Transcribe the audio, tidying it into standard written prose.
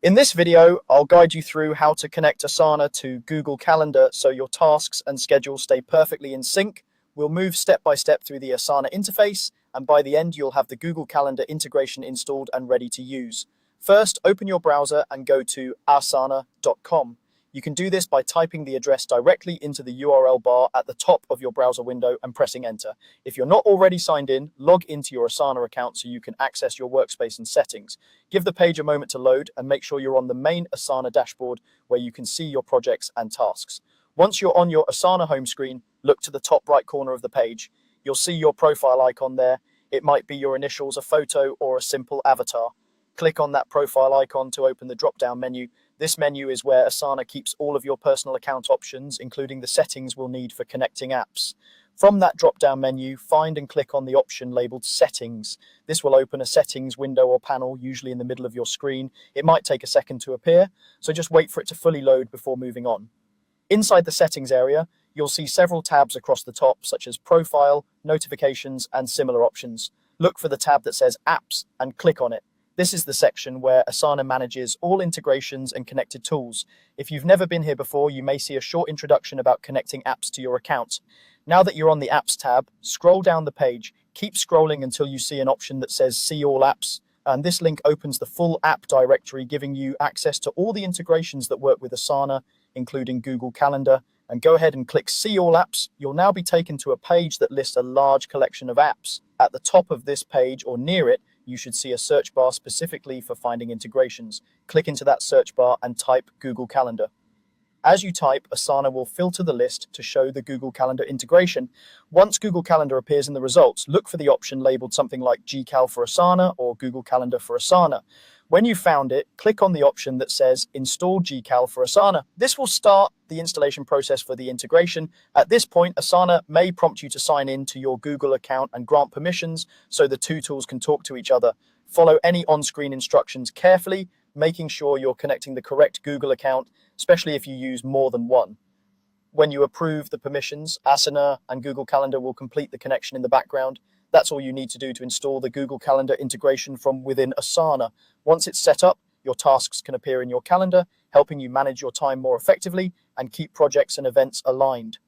In this video, I'll guide you through how to connect Asana to Google Calendar so your tasks and schedules stay perfectly in sync. We'll move step by step through the Asana interface, and by the end, you'll have the Google Calendar integration installed and ready to use. First, open your browser and go to asana.com. You can do this by typing the address directly into the URL bar at the top of your browser window and pressing enter. If you're not already signed in, log into your Asana account so you can access your workspace and settings. Give the page a moment to load and make sure you're on the main Asana dashboard where you can see your projects and tasks. Once you're on your Asana home screen, look to the top right corner of the page. You'll see your profile icon there. It might be your initials, a photo, or a simple avatar. Click on that profile icon to open the drop-down menu. This menu is where Asana keeps all of your personal account options, including the settings we'll need for connecting apps. From that drop-down menu, find and click on the option labeled Settings. This will open a settings window or panel, usually in the middle of your screen. It might take a second to appear, so just wait for it to fully load before moving on. Inside the settings area, you'll see several tabs across the top, such as Profile, Notifications, and similar options. Look for the tab that says Apps and click on it. This is the section where Asana manages all integrations and connected tools. If you've never been here before, you may see a short introduction about connecting apps to your account. Now that you're on the Apps tab, scroll down the page. Keep scrolling until you see an option that says See All Apps. And this link opens the full app directory, giving you access to all the integrations that work with Asana, including Google Calendar. And go ahead and click See All Apps. You'll now be taken to a page that lists a large collection of apps. At the top of this page or near it, you should see a search bar specifically for finding integrations. Click into that search bar and type Google Calendar. As you type, Asana will filter the list to show the Google Calendar integration. Once Google Calendar appears in the results, look for the option labeled something like GCal for Asana or Google Calendar for Asana. When you found it, click on the option that says Install GCal for Asana. This will start the installation process for the integration. At this point, Asana may prompt you to sign in to your Google account and grant permissions so the two tools can talk to each other. Follow any on-screen instructions carefully, making sure you're connecting the correct Google account, especially if you use more than one. When you approve the permissions, Asana and Google Calendar will complete the connection in the background. That's all you need to do to install the Google Calendar integration from within Asana. Once it's set up, your tasks can appear in your calendar, helping you manage your time more effectively and keep projects and events aligned.